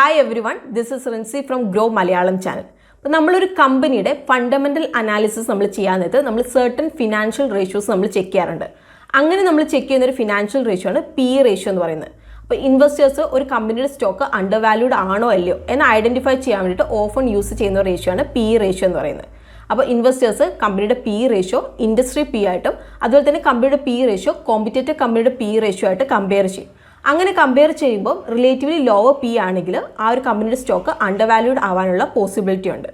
Hi everyone, this is Rinsi from Groww Malayalam channel. അപ്പോൾ നമ്മളൊരു കമ്പനിയുടെ ഫണ്ടമെന്റൽ അനാലിസിസ് നമ്മൾ ചെയ്യാനായിട്ട് നമ്മൾ certain ഫിനാൻഷ്യൽ റേഷ്യോസ് നമ്മൾ ചെക്ക് ചെയ്യാറുണ്ട്. അങ്ങനെ നമ്മൾ ചെക്ക് ചെയ്യുന്ന ഒരു ഫിനാൻഷ്യൽ റേഷ്യോ ആണ് PE റേഷ്യോ എന്ന് പറയുന്നത്. അപ്പോൾ ഇൻവെസ്റ്റേഴ്സ് ഒരു കമ്പനിയുടെ സ്റ്റോക്ക് അണ്ടർവാല്യൂഡ് ആണോ അല്ലയോ എന്ന് ഐഡന്റിഫൈ ചെയ്യാൻ വേണ്ടിയിട്ട് ഓഫൺ യൂസ് ചെയ്യുന്ന റേഷ്യോ ആണ് PE റേഷ്യോ എന്ന് പറയുന്നത്. അപ്പോൾ ഇൻവെസ്റ്റേഴ്സ് കമ്പനിയുടെ PE റേഷ്യോ ഇൻഡസ്ട്രി PE ആയിട്ടും അതുപോലെ തന്നെ കമ്പനിയുടെ PE റേഷ്യോ കോമ്പറ്റേറ്റർ കമ്പനിയുടെ PE റേഷ്യോ ആയിട്ട് കമ്പയർ ചെയ്യും. അങ്ങനെ കമ്പയർ ചെയ്യുമ്പോൾ റിലേറ്റീവ്ലി ലോവർ PE ആണെങ്കിൽ ആ ഒരു കമ്പനിയുടെ സ്റ്റോക്ക് അണ്ടർവാല്യൂഡ് ആവാനുള്ള പോസിബിലിറ്റി ഉണ്ട്.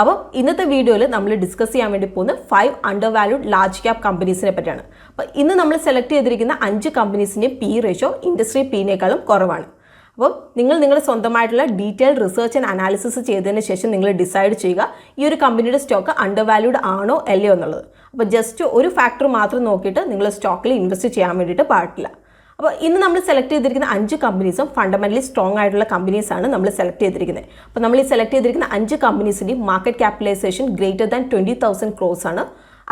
അപ്പോൾ ഇന്നത്തെ വീഡിയോയിൽ നമ്മൾ ഡിസ്കസ് ചെയ്യാൻ വേണ്ടി പോകുന്ന 5 അണ്ടർവാല്യൂഡ് ലാർജ് ക്യാപ് കമ്പനീസിനെ പറ്റിയാണ്. അപ്പോൾ ഇന്ന് നമ്മൾ സെലക്ട് ചെയ്തിരിക്കുന്ന 5 കമ്പനീസിൻ്റെയും PE റേഷ്യോ ഇൻഡസ്ട്രി PEനേക്കാളും കുറവാണ്. അപ്പോൾ നിങ്ങളുടെ സ്വന്തമായിട്ടുള്ള ഡീറ്റെയിൽഡ് റിസർച്ച് ആൻഡ് അനാലിസിസ് ചെയ്തതിന് ശേഷം നിങ്ങൾ ഡിസൈഡ് ചെയ്യുക ഈ ഒരു കമ്പനിയുടെ സ്റ്റോക്ക് അണ്ടർവാല്യൂഡ് ആണോ അല്ലയോ എന്നുള്ളത്. അപ്പോൾ ജസ്റ്റ് ഒരു ഫാക്ടർ മാത്രം നോക്കിയിട്ട് നിങ്ങൾ സ്റ്റോക്കിൽ ഇൻവെസ്റ്റ് ചെയ്യാൻ വേണ്ടിയിട്ട് പാടില്ല. അപ്പോൾ ഇന്ന് നമ്മൾ സെലക്ട് ചെയ്തിരിക്കുന്ന 5 കമ്പനീസും ഫണ്ടമെൻ്റലി സ്ട്രോങ് ആയിട്ടുള്ള കമ്പനീസാണ് നമ്മൾ സെലക്ട് ചെയ്തിരിക്കുന്നത്. അപ്പോൾ നമ്മൾ ഈ സെലക്ട് ചെയ്തിരിക്കുന്ന 5 കമ്പനീസിൻ്റെയും market capitalisation greater than 20,000 crores ആണ്.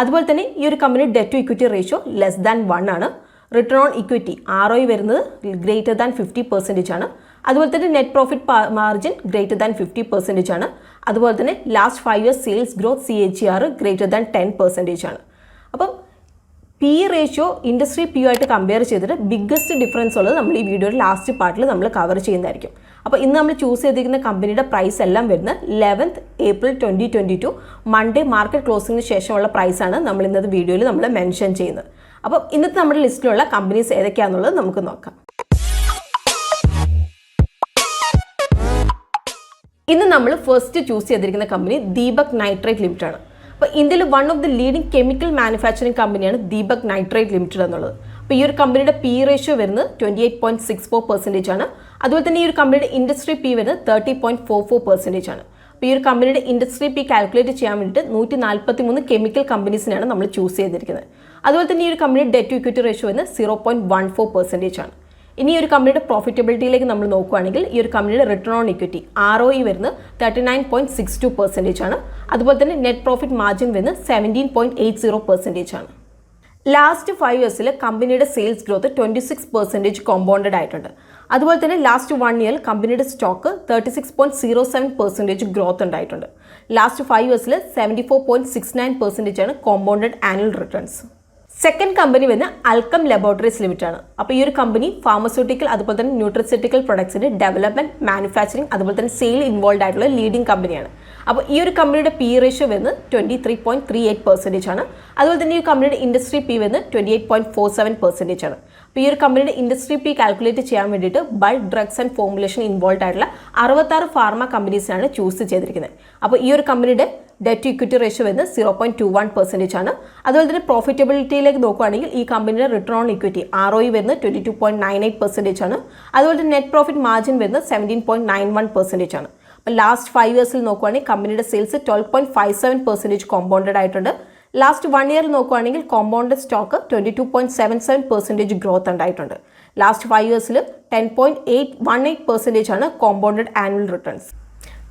അതുപോലെ തന്നെ ഈ ഒരു company debt to equity ratio less than 1 ആണ്. റിട്ടേൺ ഓൺ ഇക്വിറ്റി ROE വരുന്നത് ഗ്രേറ്റർ ദാൻ 50% ആണ്. അതുപോലെ തന്നെ net profit margin greater than 50% ആണ്. അതുപോലെ തന്നെ last 5 years sales growth CAGR greater than 10% ആണ്. അപ്പം PE റേഷ്യോ ഇൻഡസ്ട്രി PE ആയിട്ട് കമ്പയർ ചെയ്തിട്ട് ബിഗ്ഗസ്റ്റ് ഡിഫറൻസ് ഉള്ളത് നമ്മൾ ഈ വീഡിയോയുടെ ലാസ്റ്റ് പാർട്ടിൽ നമ്മൾ കവർ ചെയ്യുന്നതായിരിക്കും. അപ്പോൾ ഇന്ന് നമ്മൾ ചൂസ് ചെയ്തിരിക്കുന്ന കമ്പനിയുടെ പ്രൈസ് എല്ലാം വരുന്നത് 11th April 2022 മൺഡേ മാർക്കറ്റ് ക്ലോസിങ്ങിന് ശേഷമുള്ള പ്രൈസാണ് നമ്മൾ ഇന്നത്തെ വീഡിയോയിൽ നമ്മൾ മെൻഷൻ ചെയ്യുന്നത്. അപ്പോൾ ഇന്നത്തെ നമ്മുടെ ലിസ്റ്റിലുള്ള കമ്പനീസ് ഏതൊക്കെയാണെന്നുള്ളത് നമുക്ക് നോക്കാം. ഇന്ന് നമ്മൾ ഫസ്റ്റ് ചൂസ് ചെയ്തിരിക്കുന്ന കമ്പനി ദീപക് നൈട്രേറ്റ് ലിമിറ്റഡ് ആണ്. അപ്പോൾ ഇന്ത്യയിൽ one of the leading chemical manufacturing കമ്പനിയാണ് ദീപക് നൈട്രേറ്റ് ലിമിറ്റഡ് എന്നുള്ളത്. അപ്പോൾ ഈ ഒരു കമ്പനിയുടെ PE റേഷ്യോ വരുന്നത് 28.64% ആണ്. അതുപോലെ തന്നെ ഈ ഒരു കമ്പനിയുടെ ഇൻഡസ്ട്രി PE വരുന്നത് 30.44% ആണ്. അപ്പോൾ ഈ ഒരു കമ്പനിയുടെ ഇൻഡസ്ട്രി PE കാൽക്കുലേറ്റ് ചെയ്യാൻ വേണ്ടിയിട്ട് 143 കെമിക്കൽ കമ്പനീസിനാണ് നമ്മൾ ചൂസ് ചെയ്തിരിക്കുന്നത്. അതുപോലെ തന്നെ ഈ ഒരു കമ്പനിയുടെ ഡെറ്റ് ടു ഇക്വിറ്റി റേഷ്യോ വരുന്നത് 0.14% ആണ്. ഇനി ഒരു കമ്പനിയുടെ പ്രോഫിറ്റബിലിറ്റിയിലേക്ക് നമ്മൾ നോക്കുകയാണെങ്കിൽ ഈ ഒരു കമ്പനിയുടെ റിട്ടേൺ ഓൺ ഇക്വിറ്റി ROE വരുന്നത് 39.62% ആണ്. അതുപോലെ തന്നെ നെറ്റ് പ്രോഫിറ്റ് മാർജിൻ വരുന്നത് 17.80% ആണ്. ലാസ്റ്റ് 5 yearsൽ കമ്പനിയുടെ സെയിൽസ് ഗ്രോത്ത് 26% കോമ്പൗണ്ടഡ് ആയിട്ടുണ്ട്. അതുപോലെ തന്നെ ലാസ്റ്റ് 1 year കമ്പനിയുടെ സ്റ്റോക്ക് 36.07% ഗ്രോത്ത് ഉണ്ടായിട്ടുണ്ട്. ലാസ്റ്റ് 5 yearsൽ 74.69% ആണ് compounded annual returns. Second company വരുന്ന അൽക്കം ലബോറട്ടറീസ് ലിമിറ്റഡ് ആണ്. അപ്പോൾ ഈ ഒരു കമ്പനി ഫാർമസ്യൂട്ടിക്കൽ അതുപോലെ തന്നെ ന്യൂട്രിസ്യൂട്ടിക്കൽ പ്രൊഡക്ട്സിൻ്റെ ഡെവലപ്മെന്റ് മാനുഫാക്ചറിങ് അതുപോലെ തന്നെ സെയിൽ ഇൻവോൾവ് ആയിട്ടുള്ള ലീഡിംഗ് കമ്പനിയാണ്. അപ്പോൾ ഈ ഒരു കമ്പനിയുടെ PE റേഷ്യോ വരുന്നത് 23.38% ആണ്. അതുപോലെ തന്നെ ഈ കമ്പനിയുടെ ഇൻഡസ്ട്രി PE വരുന്നത് 28.47% ആണ്. അപ്പോൾ ഈ ഒരു കമ്പനിയുടെ ഇൻഡസ്ട്രി PE കാൽക്കുലേറ്റ് ചെയ്യാൻ വേണ്ടിയിട്ട് bulk drugs and formulation involve ആയിട്ടുള്ള 66 ഫാർമ കമ്പനീസിനാണ് ചൂസ് ചെയ്തിരിക്കുന്നത്. അപ്പോൾ ഈ ഒരു കമ്പനിയുടെ ഡെറ്റ് ടു ഇക്വിറ്റി റേഷ്യോ വരുന്നത് 0.21% ആണ്. അതുപോലെ തന്നെ പ്രോഫിറ്റബിലിറ്റിയിലേക്ക് നോക്കുകയാണെങ്കിൽ ഈ കമ്പനിയുടെ റിട്ടേൺ ഓൺ ഇക്വിറ്റി ROE വരുന്നത് 22.98% ആണ്. അതുപോലെ തന്നെ നെറ്റ് പ്രോഫിറ്റ് മാർജിൻ വരുന്നത് 17.91% ആണ്. അപ്പോൾ ലാസ്റ്റ് 5 yearsൽ നോക്കുകയാണെങ്കിൽ കമ്പനിയുടെ സെയിൽസ് 12.57% കോമ്പൗണ്ടഡ് ആയിട്ടുണ്ട്. ലാസ്റ്റ് 1 year നോക്കുകയാണെങ്കിൽ കോമ്പൗണ്ടഡ് സ്റ്റോക്ക് 22.77% ഗ്രോത്ത് ഉണ്ടായിട്ടുണ്ട്. ലാസ്റ്റ് 5 yearsൽ 10.18% ആണ് compounded annual returns.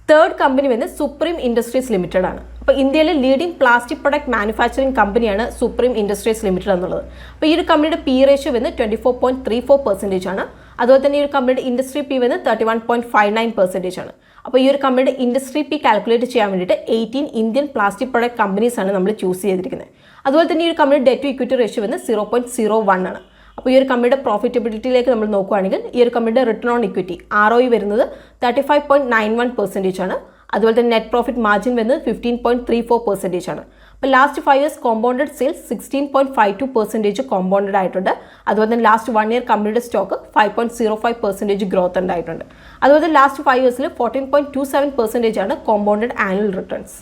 Third company വരുന്നത് സുപ്രീം ഇൻഡസ്ട്രീസ് ലിമിറ്റഡ് ആണ്. അപ്പോൾ ഇന്ത്യയിലെ ലീഡിംഗ് പ്ലാസ്റ്റിക് പ്രൊഡക്റ്റ് മാനുഫാക്ചറിങ് കമ്പനിയാണ് സുപ്രീം ഇൻഡസ്ട്രീസ് ലിമിറ്റഡ് എന്നുള്ളത്. അപ്പോൾ ഈ ഒരു കമ്പനിയുടെ PE റേഷ്യോ വരുന്നത് 24.34% ആണ്. അതുപോലെ തന്നെ ഈ ഒരു കമ്പനിയുടെ ഇൻഡസ്ട്രി PE വരുന്നത് 31.59% ആണ്. അപ്പോൾ ഈ ഒരു കമ്പനിയുടെ ഇൻഡസ്ട്രി PE കാൽക്കുലേറ്റ് ചെയ്യാൻ വേണ്ടിയിട്ട് 18 ഇന്ത്യൻ പ്ലാസ്റ്റിക് പ്രൊഡക്റ്റ് കമ്പനീസാണ് നമ്മൾ ചൂസ് ചെയ്തിരിക്കുന്നത്. അതുപോലെ തന്നെ ഈ ഒരു കമ്പനിയുടെ ഡെറ്റ് ടു ഇക്വിറ്റി റേഷ്യോ വരുന്നത് 0.01 ആണ്. അപ്പോൾ ഈ ഒരു കമ്പനിയുടെ പ്രോഫിറ്റബിലിറ്റിയിലേക്ക് നമ്മൾ നോക്കുകയാണെങ്കിൽ ഈ ഒരു കമ്പനിയുടെ റിട്ടേൺ ഓൺ ഇക്വിറ്റി ROE വരുന്നത് 35.91% ആണ്. അതുപോലെ തന്നെ നെറ്റ് പ്രോഫിറ്റ് മാർജിൻ വരുന്നത് 15.34% ആണ്. അപ്പോൾ last 5 years compounded sales 16.52% compounded ആയിട്ടുണ്ട്. അതുപോലെ തന്നെ ലാസ്റ്റ് 1 year കമ്പനിയുടെ സ്റ്റോക്ക് 5.05% ഗ്രോത്ത് ഉണ്ടായിട്ടുണ്ട്. അതുപോലെ തന്നെ ലാസ്റ്റ് 5 yearsൽ 14.27% ആണ് compounded annual returns.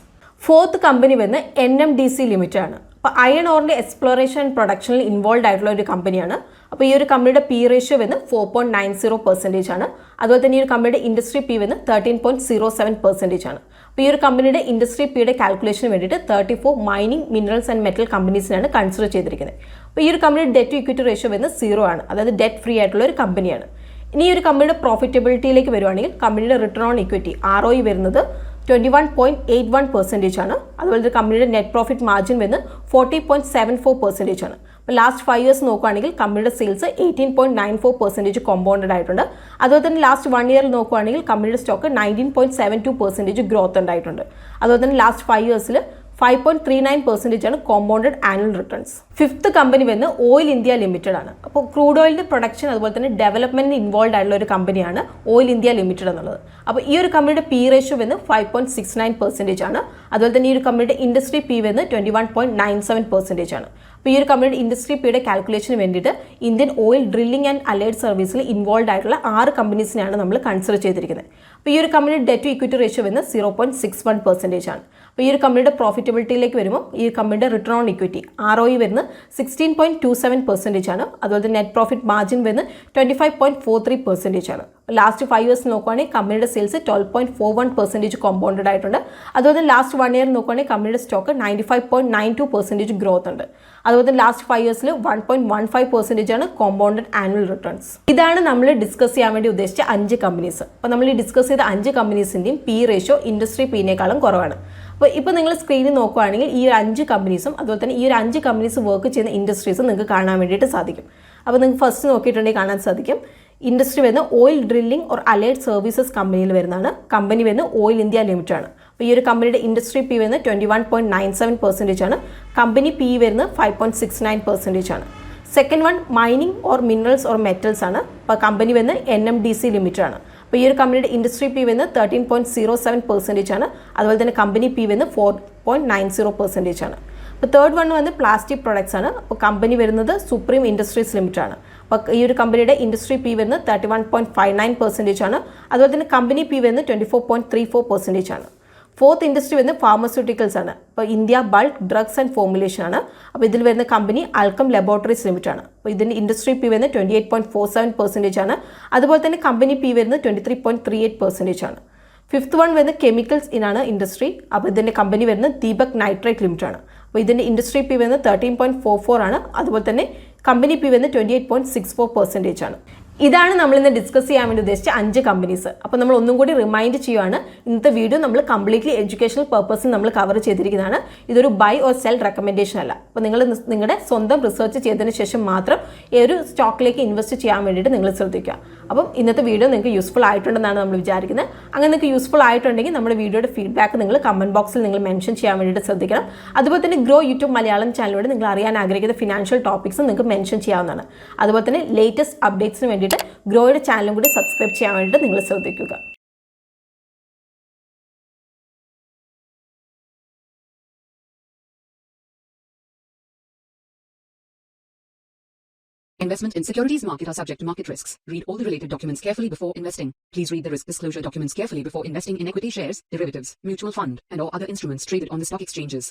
Fourth company വരുന്ന NMDC ലിമിറ്റഡ് ആണ്. അപ്പോൾ അയൺ ഓറിൻ്റെ എക്സ്പ്ലോറേഷൻ ആൻഡ് പ്രൊഡക്ഷനിൽ ഇൻവോൾവ് ആയിട്ടുള്ള ഒരു കമ്പനിയാണ്. അപ്പോൾ ഈ ഒരു കമ്പനിയുടെ PE റേഷ്യോ വരുന്നത് 4.90% ആണ്. അതുപോലെ തന്നെ ഈ ഒരു കമ്പനിയുടെ ഇൻഡസ്ട്രി PE വരുന്നത് 13.07% ആണ്. അപ്പോൾ ഈ ഒരു കമ്പനിയുടെ ഇൻഡസ്ട്രി PEയുടെ കാൽക്കുലേഷന് വേണ്ടിയിട്ട് 34 മൈനിങ് മിനറൽസ് ആൻഡ് മെറ്റൽ കമ്പനീസിനാണ് കൺസിഡർ ചെയ്തിരിക്കുന്നത്. അപ്പോൾ ഈ ഒരു കമ്പനിയുടെ ഡെറ്റ് ടു ഇക്വിറ്റി റേഷ്യോ വരുന്നത് 0 ആണ്. അതായത് ഡെറ്റ് ഫ്രീ ആയിട്ടുള്ള ഒരു കമ്പനിയാണ്. ഇനി ഈ ഒരു കമ്പനിയുടെ പ്രോഫിറ്റബിലിറ്റിയിലേക്ക് വരുവാണെങ്കിൽ കമ്പനിയുടെ റിട്ടേൺ ഓൺ ഇക്വിറ്റി ROE വരുന്നത് 21.81% ആണ്. അതുപോലെ കമ്പനിയുടെ നെറ്റ് പ്രോഫിറ്റ് മാർജിൻ വരുന്നത് 40.74% ആണ്. അപ്പോൾ ലാസ്റ്റ് 5 ഇയേഴ്സ് നോക്കുകയാണെങ്കിൽ കമ്പനിയുടെ സെയിൽസ് 18.94% കോമ്പൗണ്ടഡ് ആയിട്ടുണ്ട്. അതുപോലെ തന്നെ ലാസ്റ്റ് 1 ഇയറിൽ നോക്കുകയാണെങ്കിൽ കമ്പനിയുടെ സ്റ്റോക്ക് 19.72% ഗ്രോത്ത് ഉണ്ടായിട്ടുണ്ട്. അതുപോലെ തന്നെ ലാസ്റ്റ് 5 ഇയേഴ്സിൽ 5.39% ആണ് compounded annual returns. Fifth company വന്ന് ഓയിൽ ഇന്ത്യ ലിമിറ്റഡ് ആണ്. അപ്പോൾ ക്രൂഡ് ഓയിലിൻ്റെ പ്രൊഡക്ഷൻ അതുപോലെ തന്നെ ഡെവലപ്മെൻറ്റിന് ഇൻവോൾവ് ആയിട്ടുള്ള ഒരു കമ്പനിയാണ് ഓയിൽ ഇന്ത്യ ലിമിറ്റഡ് എന്നുള്ളത്. അപ്പോൾ ഈ ഒരു കമ്പനിയുടെ പി റേഷ്യോ വന്ന് 5.69% ആണ്. അതുപോലെ തന്നെ ഈ ഒരു കമ്പനിയുടെ ഇൻഡസ്ട്രി പി വന്ന് 21.97% ആണ്. അപ്പോൾ ഈ ഒരു കമ്പനിയുടെ ഇൻഡസ്ട്രി പിയുടെ കാൽക്കുലേഷന് വേണ്ടിയിട്ട് Indian oil drilling and allied സർവീസിൽ ഇൻവോൾവ് ആയിട്ടുള്ള 6 കമ്പനീസിനെയാണ് നമ്മൾ കൺസിഡർ ചെയ്തിരിക്കുന്നത്. അപ്പോൾ ഈ ഒരു കമ്പനിയുടെ ഡെറ്റ് ടു ഇക്വിറ്റി റേഷ്യോ വന്ന് 0.61% ആണ്. അപ്പോൾ ഈ ഒരു കമ്പനിയുടെ പ്രോഫിറ്റബിലിറ്റിയിലേക്ക് വരുമ്പോൾ ഈ കമ്പനിയുടെ റിട്ടേൺ ഓൺ ഇക്വിറ്റി ROE വരുന്നത് 16.27% ആണ്. അതുപോലെ തന്നെ നെറ്റ് പ്രോഫിറ്റ് മാർജിൻ വരുന്നത് 25.43% ആണ്. ലാസ്റ്റ് 5 ഇയേഴ്സ് നോക്കുകയാണെങ്കിൽ കമ്പനിയുടെ സെയിൽസ് 12.41% കോമ്പൗണ്ടഡ് ആയിട്ടുണ്ട്. അതുപോലെ തന്നെ ലാസ്റ്റ് 1 ഇയർ നോക്കുകയാണെങ്കിൽ കമ്പനിയുടെ സ്റ്റോക്ക് 95.92% ഗ്രോത്ത് ഉണ്ട്. അതുപോലെ തന്നെ ലാസ്റ്റ് 5 ഇയേഴ്സിൽ 1.15% ആണ് കോമ്പൗണ്ടഡ് ആനുവൽ റിട്ടേൺസ്. ഇതാണ് നമ്മൾ ഡിസ്കസ് ചെയ്യാൻ വേണ്ടി ഉദ്ദേശിച്ച 5 കമ്പനീസ്. അപ്പോൾ നമ്മൾ ഈ ഡിസ്കസ് ചെയ്ത 5 കമ്പനീസിൻ്റെയും പി റേഷ്യോ ഇൻഡസ്ട്രി പിന്നേക്കാളും കുറവാണ്. അപ്പോൾ ഇപ്പോൾ നിങ്ങൾ സ്ക്രീനിൽ നോക്കുകയാണെങ്കിൽ ഈ ഒരു 5 കമ്പനീസും അതുപോലെ തന്നെ ഈ ഒരു 5 കമ്പനീസ് വർക്ക് ചെയ്യുന്ന ഇൻഡസ്ട്രീസും നിങ്ങൾക്ക് കാണാൻ വേണ്ടിയിട്ട് സാധിക്കും. അപ്പോൾ നിങ്ങൾക്ക് ഫസ്റ്റ് നോക്കിയിട്ടുണ്ടെങ്കിൽ കാണാൻ സാധിക്കും ഇൻഡസ്ട്രി വരുന്ന oil drilling or allied services കമ്പനിയിൽ വരുന്നതാണ്. കമ്പനി വരുന്ന ഓയിൽ ഇന്ത്യ ലിമിറ്റഡ് ആണ്. അപ്പോൾ ഈ ഒരു കമ്പനിയുടെ ഇൻഡസ്ട്രി പി വരുന്നത് 21.97% ആണ്. കമ്പനി പി വരുന്നത് 5.69% ആണ്. Second one mining or minerals or metals ആണ്. അപ്പോൾ കമ്പനി വരുന്നത് NMDC ലിമിറ്റഡ് ആണ്. അപ്പോൾ ഈ ഒരു കമ്പനിയുടെ ഇൻഡസ്ട്രി പി വരുന്നത് 13.07% ആണ്. അതുപോലെ തന്നെ കമ്പനി പി വരുന്നത് 4.90% ആണ്. അപ്പോൾ തേർഡ് വൺ വന്ന് പ്ലാസ്റ്റിക് പ്രൊഡക്ട്സ് ആണ്. അപ്പോൾ കമ്പനി വരുന്നത് സുപ്രീം ഇൻഡസ്ട്രീസ് ലിമിറ്റഡ് ആണ്. അപ്പോൾ ഈ ഒരു കമ്പനിയുടെ ഇൻഡസ്ട്രി പി വരുന്നത് 31.59% ആണ്. അതുപോലെ തന്നെ കമ്പനി പി വരുന്നത് 24.34% ആണ്. ഫോർത്ത് ഇൻഡസ്ട്രി വരുന്നത് ഫാർമസ്യൂട്ടിക്കൽസ് ആണ്. അപ്പോൾ India bulk drugs and formulation ആണ്. അപ്പോൾ ഇതിൽ വരുന്ന കമ്പനി അൽക്കം ലബോറട്ടറീസ് ലിമിറ്റഡ് ആണ്. അപ്പോൾ ഇതിൻ്റെ ഇൻഡസ്ട്രി പി വരുന്നത് 28.47% ആണ്. അതുപോലെ തന്നെ കമ്പനി പി വരുന്നത് 23.38% ആണ്. ഫിഫ്ത്ത് വൺ വരുന്നത് കെമിക്കൽസ് ഇനാണ് ഇൻഡസ്ട്രി. അപ്പോൾ ഇതിൻ്റെ കമ്പനി വരുന്നത് ദീപക് നൈട്രേറ്റ് ലിമിറ്റഡ് ആണ്. അപ്പോൾ ഇതിൻ്റെ ഇൻഡസ്ട്രി പി വരുന്നത് 13.44 ആണ്. അതുപോലെ തന്നെ കമ്പനി പി വരുന്നത് 28.64% ആണ്. ഇതാണ് നമ്മൾ ഇന്ന് ഡിസ്കസ് ചെയ്യാൻ വേണ്ടി ഉദ്ദേശിച്ച 5 കമ്പനീസ്. അപ്പോൾ നമ്മൾ ഒന്നും കൂടി റിമൈൻഡ് ചെയ്യുകയാണ്, ഇന്നത്തെ വീഡിയോ നമ്മൾ കംപ്ലീറ്റ്ലി എഡ്യൂക്കേഷണൽ പർപ്പസിന് നമ്മൾ കവർ ചെയ്തിരിക്കുന്നതാണ്. ഇതൊരു ബൈ ഓർ സെൽ റെക്കമെൻഡേഷൻ അല്ല. അപ്പോൾ നിങ്ങൾ നിങ്ങളുടെ സ്വന്തം റിസർച്ച് ചെയ്തതിന് ശേഷം മാത്രം ഈ ഒരു സ്റ്റോക്കിലേക്ക് ഇൻവെസ്റ്റ് ചെയ്യാൻ വേണ്ടിയിട്ട് നിങ്ങൾ ശ്രദ്ധിക്കുക. അപ്പം ഇന്നത്തെ വീഡിയോ നിങ്ങൾക്ക് യൂസ്ഫുൾ ആയിട്ടുണ്ടെന്നാണ് നമ്മൾ വിചാരിക്കുന്നത്. അങ്ങനെ നിങ്ങൾക്ക് യൂസ്ഫുൾ ആയിട്ടുണ്ടെങ്കിൽ നമ്മുടെ വീഡിയോയുടെ ഫീഡ്ബാക്ക് നിങ്ങൾ കമൻറ്റ് ബോക്സിൽ നിങ്ങൾ മെൻഷൻ ചെയ്യാൻ വേണ്ടിയിട്ട് ശ്രദ്ധിക്കണം. അതുപോലെ തന്നെ ഗ്രോ യൂട്യൂബ് മലയാളം ചാനലിലൂടെ നിങ്ങൾ അറിയാൻ ആഗ്രഹിക്കുന്ന ഫിനാൻഷ്യൽ ടോപ്പിക്സ് നിങ്ങൾക്ക് മെൻഷൻ ചെയ്യാവുന്നതാണ്. അതുപോലെ തന്നെ ലേറ്റസ്റ്റ് അപ്ഡേറ്റ്സിന് വേണ്ടിയിട്ട് ഗ്രോയുടെ ചാനലും കൂടി സബ്സ്ക്രൈബ് ചെയ്യാൻ വേണ്ടിയിട്ട് നിങ്ങൾ ശ്രദ്ധിക്കുക. Investment in securities market are subject to market risks. Read all the related documents carefully before investing. Please read the risk disclosure documents carefully before investing in equity shares, derivatives, mutual fund, and or other instruments traded on the stock exchanges.